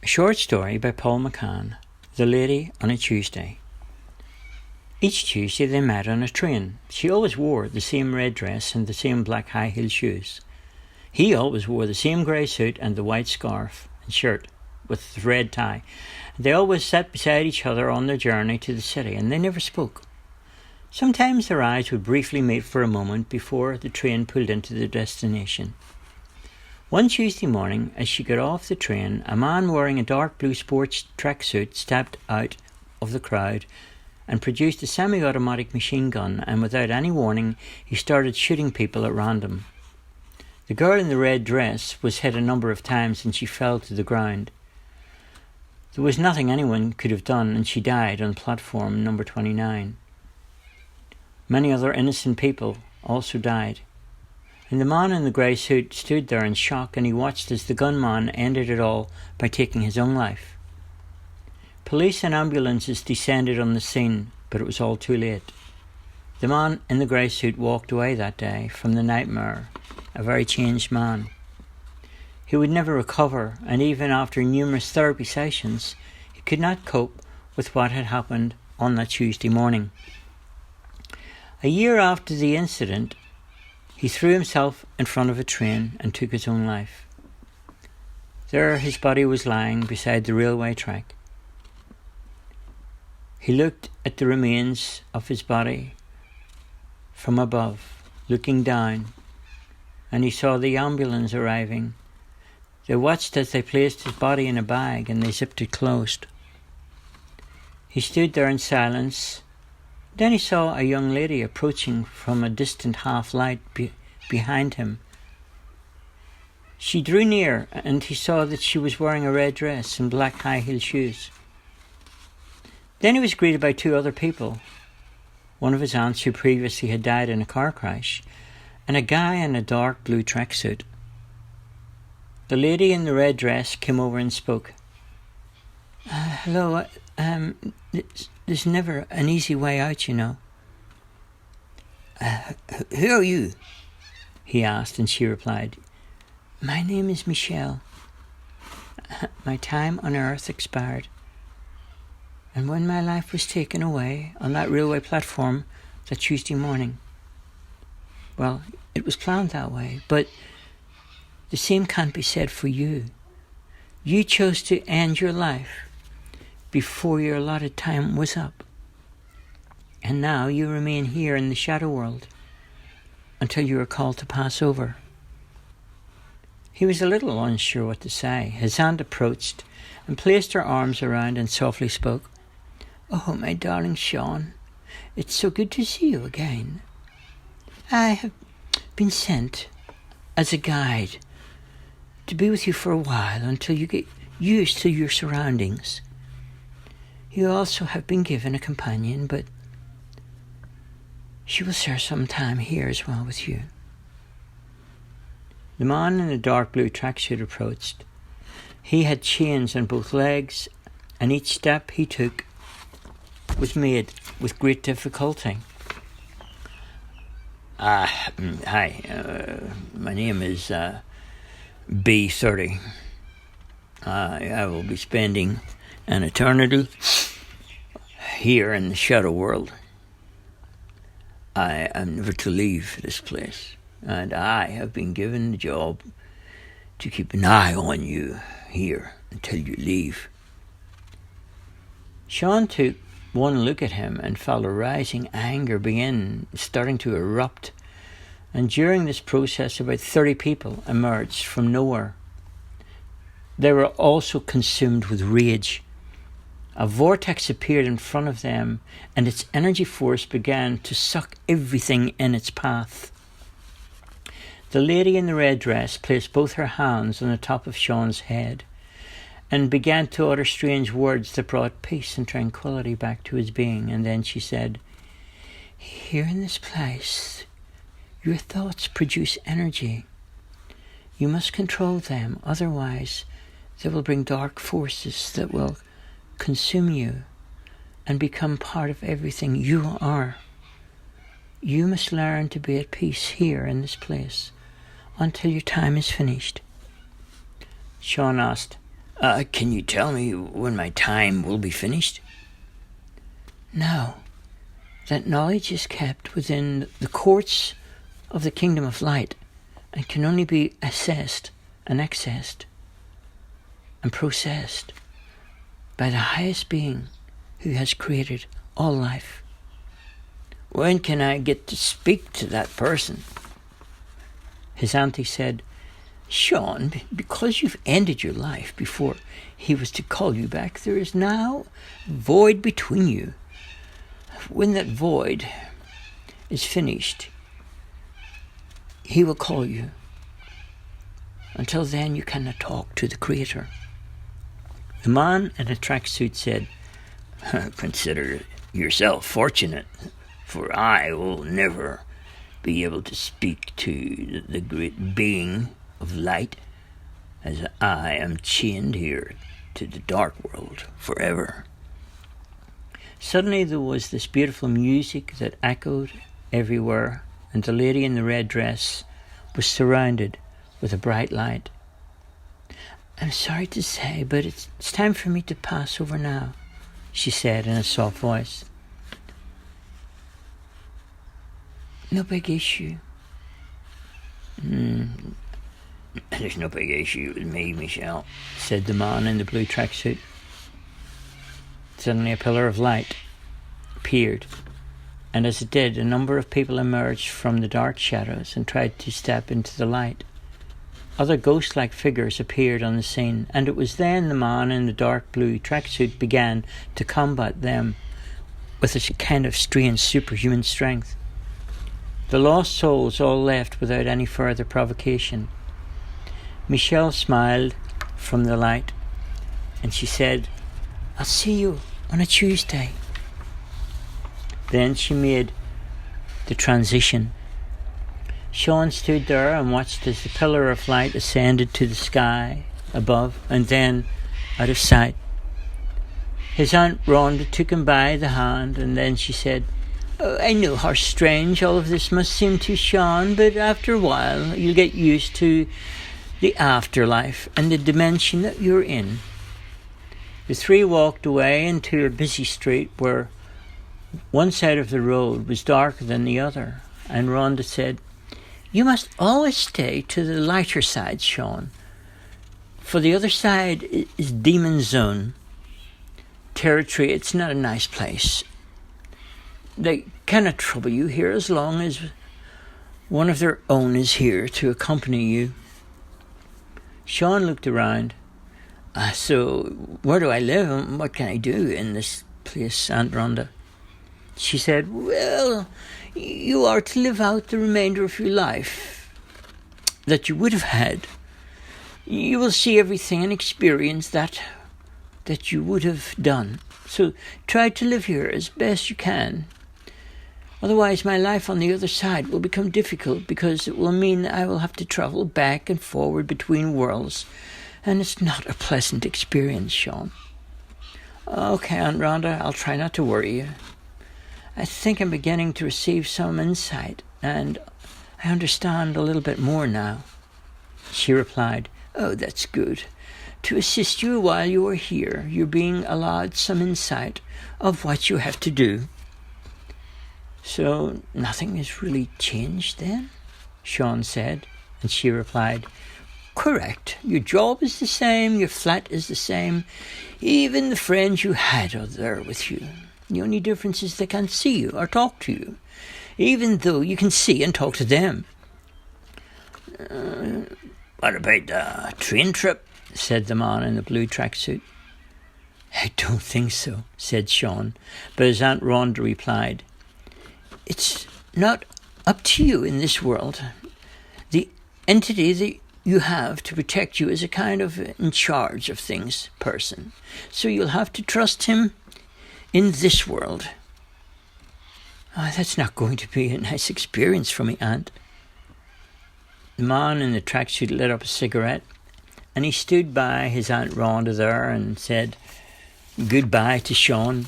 A short story by Paul McCann, The Lady on a Tuesday. Each Tuesday they met on a train. She always wore the same red dress and the same black high-heeled shoes. He always wore the same grey suit and the white scarf and shirt with the red tie. They always sat beside each other on their journey to the city, and they never spoke. Sometimes their eyes would briefly meet for a moment before the train pulled into the destination. One Tuesday morning, as she got off the train, a man wearing a dark blue sports tracksuit stepped out of the crowd and produced a semi-automatic machine gun, and without any warning, he started shooting people at random. The girl in the red dress was hit a number of times and she fell to the ground. There was nothing anyone could have done, and she died on platform number 29. Many other innocent people also died. And the man in the grey suit stood there in shock, and he watched as the gunman ended it all by taking his own life. Police and ambulances descended on the scene, but it was all too late. The man in the grey suit walked away that day from the nightmare, a very changed man. He would never recover, and even after numerous therapy sessions, he could not cope with what had happened on that Tuesday morning. A year after the incident, he threw himself in front of a train and took his own life. There his body was lying beside the railway track. He looked at the remains of his body from above, looking down, and he saw the ambulance arriving. They watched as they placed his body in a bag and they zipped it closed. He stood there in silence. Then he saw a young lady approaching from a distant half-light behind him. She drew near, and he saw that she was wearing a red dress and black high-heeled shoes. Then he was greeted by two other people, one of his aunts who previously had died in a car crash, and a guy in a dark blue tracksuit. The lady in the red dress came over and spoke. Hello, there's never an easy way out, you know. Who are you? He asked, and she replied, My name is Michelle. My time on earth expired. And when my life was taken away on that railway platform that Tuesday morning, well, it was planned that way, but the same can't be said for you. You chose to end your life before your allotted time was up. And now you remain here in the shadow world until you are called to pass over. He was a little unsure what to say. His aunt approached and placed her arms around and softly spoke. Oh, my darling Sean, it's so good to see you again. I have been sent as a guide to be with you for a while until you get used to your surroundings. You also have been given a companion, but she will share some time here as well with you. The man in the dark blue tracksuit approached. He had chains on both legs, and each step he took was made with great difficulty. Hi, my name is B30. I will be spending an eternity here in the shadow world. I am never to leave this place, and I have been given the job to keep an eye on you here until you leave. Sean took one look at him and felt a rising anger starting to erupt, and during this process about 30 people emerged from nowhere. They were also consumed with rage. A vortex appeared in front of them, and its energy force began to suck everything in its path. The lady in the red dress placed both her hands on the top of Sean's head and began to utter strange words that brought peace and tranquility back to his being. And then she said, Here in this place, your thoughts produce energy. You must control them, otherwise they will bring dark forces that will consume you and become part of everything you are. You must learn to be at peace here in this place until your time is finished. Sean asked, Can you tell me when my time will be finished? No. That knowledge is kept within the courts of the kingdom of light and can only be assessed and accessed and processed by the highest being who has created all life. When can I get to speak to that person? His auntie said, Sean, because you've ended your life before he was to call you back, there is now a void between you. When that void is finished, he will call you. Until then, you cannot talk to the Creator. The man in a tracksuit said, Consider yourself fortunate, for I will never be able to speak to the great being of light, as I am chained here to the dark world forever. Suddenly there was this beautiful music that echoed everywhere, and the lady in the red dress was surrounded with a bright light. I'm sorry to say, but it's time for me to pass over now, she said in a soft voice. No big issue. There's no big issue with me, Michelle, said the man in the blue tracksuit. Suddenly a pillar of light appeared, and as it did, a number of people emerged from the dark shadows and tried to step into the light. Other ghost-like figures appeared on the scene, and it was then the man in the dark blue tracksuit began to combat them with a kind of strange superhuman strength. The lost souls all left without any further provocation. Michelle smiled from the light, and she said, I'll see you on a Tuesday. Then she made the transition. Sean stood there and watched as the pillar of light ascended to the sky above and then out of sight. His Aunt Rhonda took him by the hand, and then she said, I know how strange all of this must seem to Sean, but after a while you'll get used to the afterlife and the dimension that you're in. The three walked away into a busy street where one side of the road was darker than the other, and Rhonda said, You must always stay to the lighter side, Sean, for the other side is demon zone territory. It's not a nice place. They cannot trouble you here as long as one of their own is here to accompany you. Sean looked around. So where do I live and what can I do in this place, Aunt Rhonda? She said, Well, you are to live out the remainder of your life that you would have had. You will see everything and experience that you would have done. So try to live here as best you can. Otherwise, my life on the other side will become difficult because it will mean that I will have to travel back and forward between worlds. And it's not a pleasant experience, Sean. Okay, Aunt Rhonda, I'll try not to worry you. I think I'm beginning to receive some insight, and I understand a little bit more now. She replied, Oh, that's good. To assist you while you are here, you're being allowed some insight of what you have to do. So nothing has really changed then? Sean said, and she replied, Correct. Your job is the same, your flat is the same. Even the friends you had are there with you. The only difference is they can't see you or talk to you, even though you can see and talk to them. What about the train trip? Said the man in the blue tracksuit. I don't think so, said Sean, but his Aunt Rhonda replied, It's not up to you in this world. The entity that you have to protect you is a kind of in charge of things person. So you'll have to trust him in this world. Oh, that's not going to be a nice experience for me, Aunt. The man in the tracksuit lit up a cigarette, and he stood by his Aunt Rhonda there and said goodbye to Sean.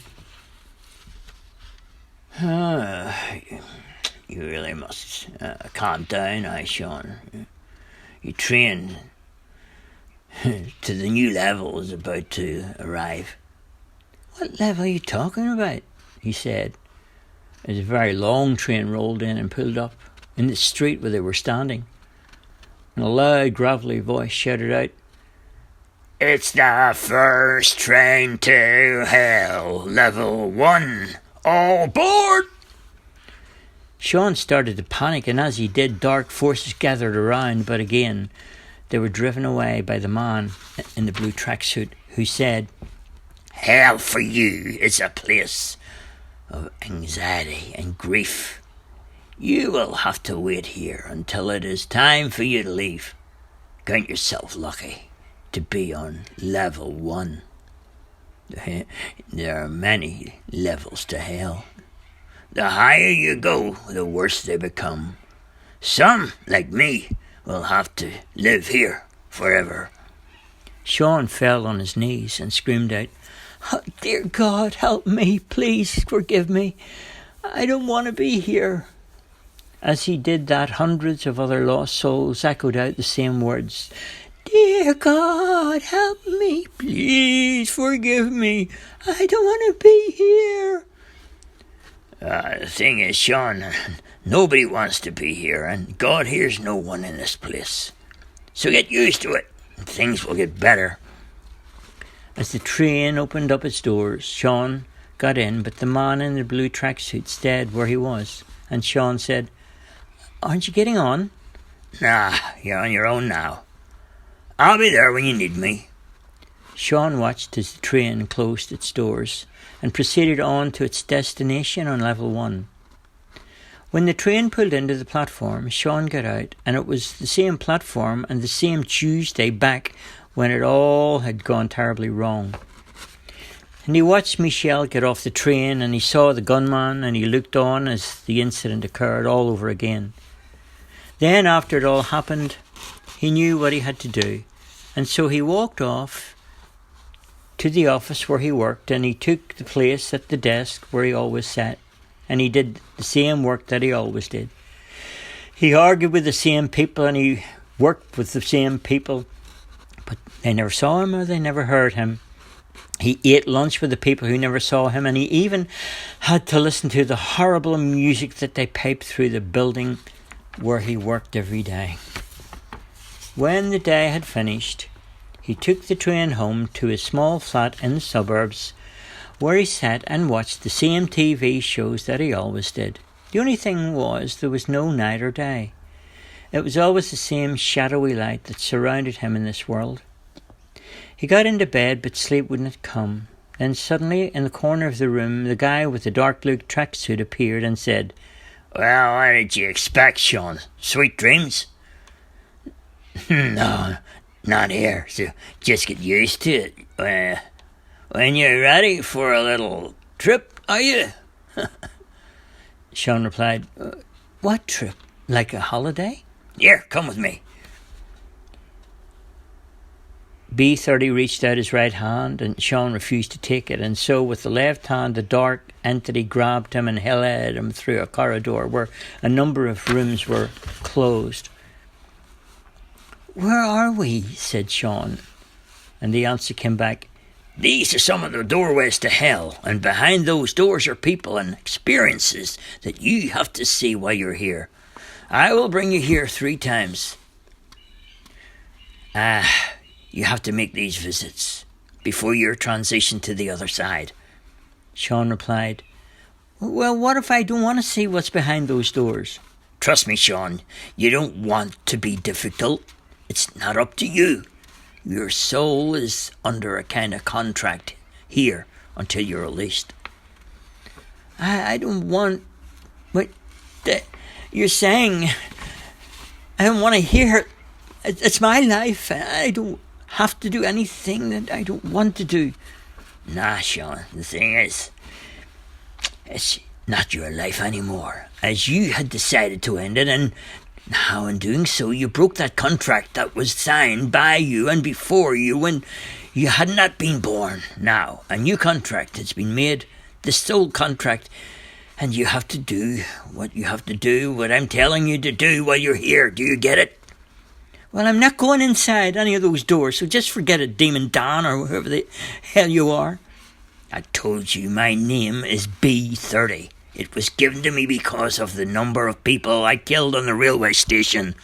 You really must calm down, Sean. Your train to the new level is about to arrive. What level are you talking about? He said, as a very long train rolled in and pulled up in the street where they were standing. And a loud, gravelly voice shouted out, "It's the first train to hell, level 1. All aboard!" Sean started to panic, and as he did, dark forces gathered around, but again they were driven away by the man in the blue tracksuit, who said, "Hell for you is a place of anxiety and grief. You will have to wait here until it is time for you to leave. Count yourself lucky to be on level 1. There are many levels to hell. The higher you go, the worse they become. Some, like me, will have to live here forever." Sean fell on his knees and screamed out, "Oh, dear God, help me, please forgive me. I don't want to be here." As he did that, hundreds of other lost souls echoed out the same words. "Dear God, help me, please forgive me. I don't want to be here." The thing is, Sean, nobody wants to be here, and God hears no one in this place. So get used to it, and things will get better. As the train opened up its doors, Sean got in, but the man in the blue tracksuit stayed where he was, and Sean said, "Aren't you getting on?" "Nah, you're on your own now. I'll be there when you need me." Sean watched as the train closed its doors and proceeded on to its destination on level 1. When the train pulled into the platform, Sean got out, and it was the same platform and the same Tuesday back when it all had gone terribly wrong. And he watched Michelle get off the train, and he saw the gunman, and he looked on as the incident occurred all over again. Then, after it all happened, he knew what he had to do, and so he walked off to the office where he worked, and he took the place at the desk where he always sat, and he did the same work that he always did. He argued with the same people, and he worked with the same people, but they never saw him or they never heard him. He ate lunch with the people who never saw him, and he even had to listen to the horrible music that they piped through the building where he worked every day. When the day had finished, he took the train home to his small flat in the suburbs, where he sat and watched the same TV shows that he always did. The only thing was, there was no night or day. It was always the same shadowy light that surrounded him in this world. He got into bed, but sleep wouldn't come. Then suddenly, in the corner of the room, the guy with the dark blue tracksuit appeared and said, "Well, what did you expect, Sean? Sweet dreams?" "No, not here, so just get used to it. When you're ready for a little trip, are you?" Sean replied, "What trip? Like a holiday?" "Here, come with me." B30 reached out his right hand, and Sean refused to take it, and so with the left hand the dark entity grabbed him and led him through a corridor where a number of rooms were closed. "Where are we?" said Sean, and the answer came back, "These are some of the doorways to hell, and behind those doors are people and experiences that you have to see while you're here. I will bring you here 3 times. You have to make these visits before your transition to the other side." Sean replied, "Well, what if I don't want to see what's behind those doors?" "Trust me, Sean, you don't want to be difficult. It's not up to you. Your soul is under a kind of contract here until you're released." I don't want... What? You're saying... I don't want to hear it. It's my life. I don't have to do anything that I don't want to do. Nah, Sean, the thing is, it's not your life anymore, as you had decided to end it, and now in doing so you broke that contract that was signed by you and before you when you had not been born. Now a new contract has been made, the soul contract, and you have to do what I'm telling you to do while you're here. Do you get it? Well, I'm not going inside any of those doors, so just forget it, Demon Dan, or whoever the hell you are. I told you my name is B30. It was given to me because of the number of people I killed on the railway station.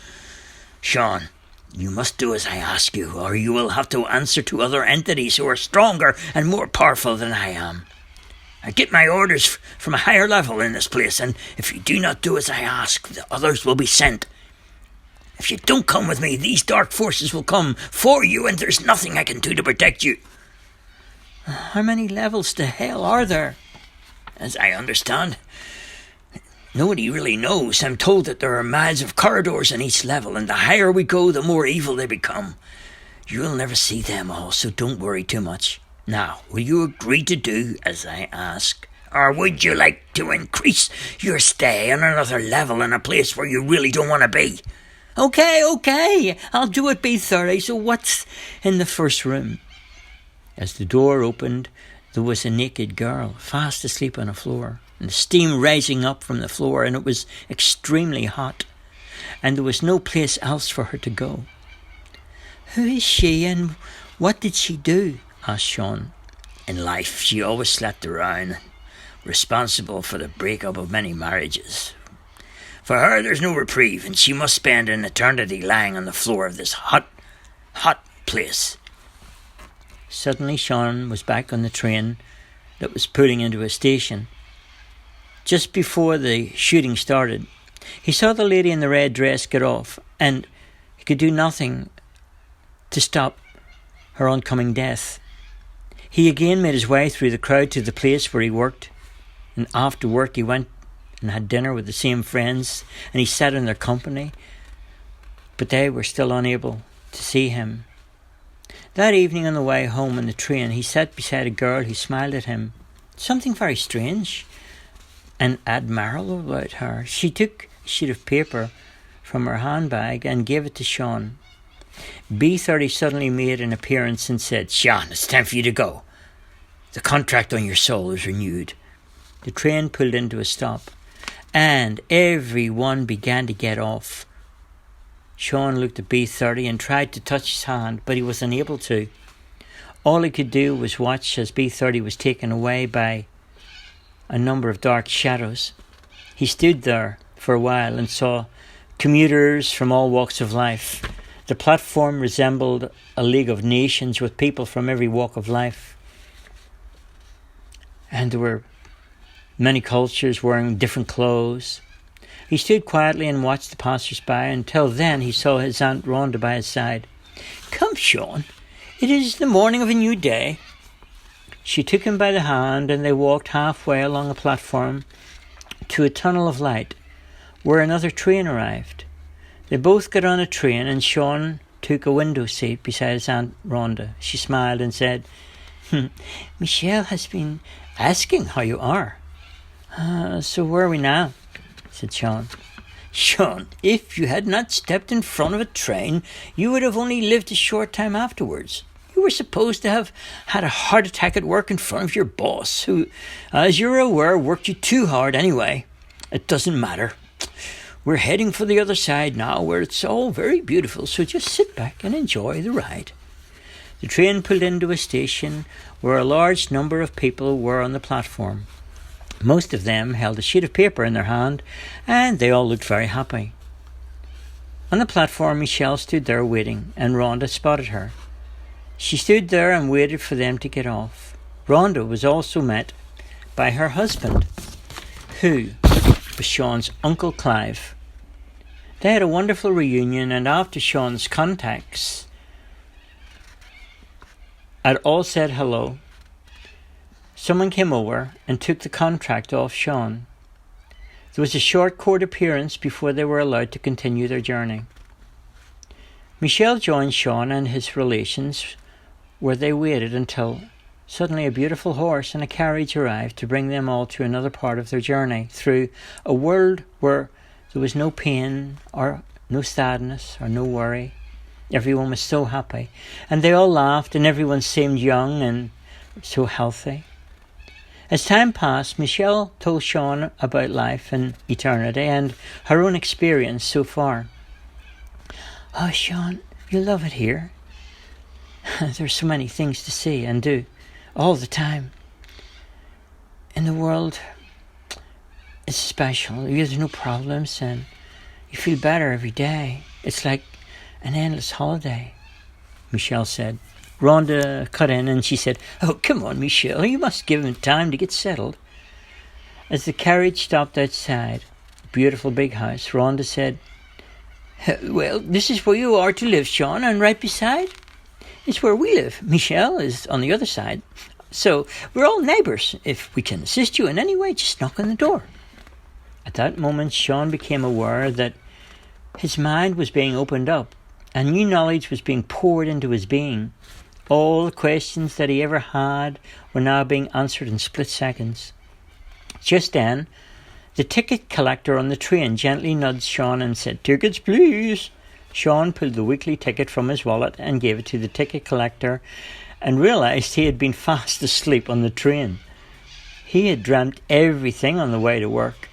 Sean, you must do as I ask you, or you will have to answer to other entities who are stronger and more powerful than I am. I get my orders from a higher level in this place, and if you do not do as I ask, the others will be sent. If you don't come with me, these dark forces will come for you, and there's nothing I can do to protect you. How many levels to hell are there? As I understand, nobody really knows. I'm told that there are miles of corridors in each level, and the higher we go, the more evil they become. You'll never see them all, so don't worry too much. Now, will you agree to do as I ask? Or would you like to increase your stay on another level in a place where you really don't want to be? Okay, I'll do it, B30. So what's in the first room? As the door opened, there was a naked girl, fast asleep on the floor, and the steam rising up from the floor, and it was extremely hot, and there was no place else for her to go. Who is she, and what did she do? Asked Sean. In life, she always slept around, responsible for the breakup of many marriages. For her, there's no reprieve, and she must spend an eternity lying on the floor of this hot place. Suddenly, Sean was back on the train that was pulling into a station. Just before the shooting started, he saw the lady in the red dress get off, and he could do nothing to stop her oncoming death. He again made his way through the crowd to the place where he worked, and after work he went and had dinner with the same friends, and he sat in their company, but they were still unable to see him. That evening on the way home on the train, he sat beside a girl who smiled at him. Something very strange and admirable about her. She took a sheet of paper from her handbag and gave it to Sean. B30 suddenly made an appearance and said, Sean, it's time for you to go. The contract on your soul is renewed. The train pulled into a stop, and everyone began to get off. Sean looked at B30 and tried to touch his hand, but he was unable to. All he could do was watch as B30 was taken away by a number of dark shadows. He stood there for a while and saw commuters from all walks of life. The platform resembled a league of nations with people from every walk of life. And there were many cultures wearing different clothes. He stood quietly and watched the passers-by. Until then he saw his Aunt Rhonda by his side. Come, Sean, it is the morning of a new day. She took him by the hand, and they walked halfway along the platform to a tunnel of light where another train arrived. They both got on a train, and Sean took a window seat beside his Aunt Rhonda. She smiled and said, Michelle has been asking how you are. So where are we now? Said Sean. Sean, if you had not stepped in front of a train, you would have only lived a short time afterwards. You were supposed to have had a heart attack at work in front of your boss, who, as you're aware, worked you too hard anyway. It doesn't matter. We're heading for the other side now, where it's all very beautiful, so just sit back and enjoy the ride. The train pulled into a station where a large number of people were on the platform. Most of them held a sheet of paper in their hand, and they all looked very happy. On the platform, Michelle stood there waiting, and Rhonda spotted her. She stood there and waited for them to get off. Rhonda was also met by her husband, who was Sean's Uncle Clive. They had a wonderful reunion, and after Sean's contacts had all said hello, someone came over and took the contract off Sean. There was a short court appearance before they were allowed to continue their journey. Michelle joined Sean and his relations where they waited until suddenly a beautiful horse and a carriage arrived to bring them all to another part of their journey through a world where there was no pain or no sadness or no worry. Everyone was so happy, and they all laughed, and everyone seemed young and so healthy. As time passed, Michelle told Sean about life and eternity and her own experience so far. "Oh, Sean, you'll love it here. There's so many things to see and do all the time. In the world, it's special. There's no problems and you feel better every day. It's like an endless holiday," Michelle said. Rhonda cut in and she said, "Oh, come on, Michelle, you must give him time to get settled." As the carriage stopped outside a beautiful big house, Rhonda said, "Well, this is where you are to live, Sean, and right beside is where we live. Michelle is on the other side. So we're all neighbours. If we can assist you in any way, just knock on the door." At that moment, Sean became aware that his mind was being opened up and new knowledge was being poured into his being. All the questions that he ever had were now being answered in split seconds. Just then, the ticket collector on the train gently nudged Sean and said, "Tickets, please." Sean pulled the weekly ticket from his wallet and gave it to the ticket collector and realised he had been fast asleep on the train. He had dreamt everything on the way to work,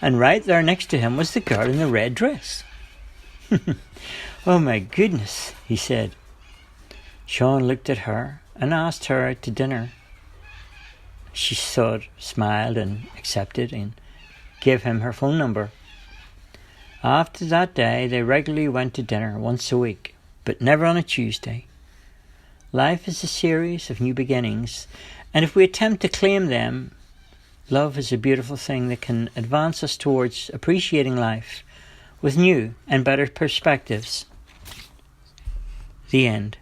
and right there next to him was the girl in the red dress. "Oh my goodness," he said. Sean looked at her and asked her out to dinner. She smiled and accepted and gave him her phone number. After that day, they regularly went to dinner once a week, but never on a Tuesday. Life is a series of new beginnings, and if we attempt to claim them, love is a beautiful thing that can advance us towards appreciating life with new and better perspectives. The end.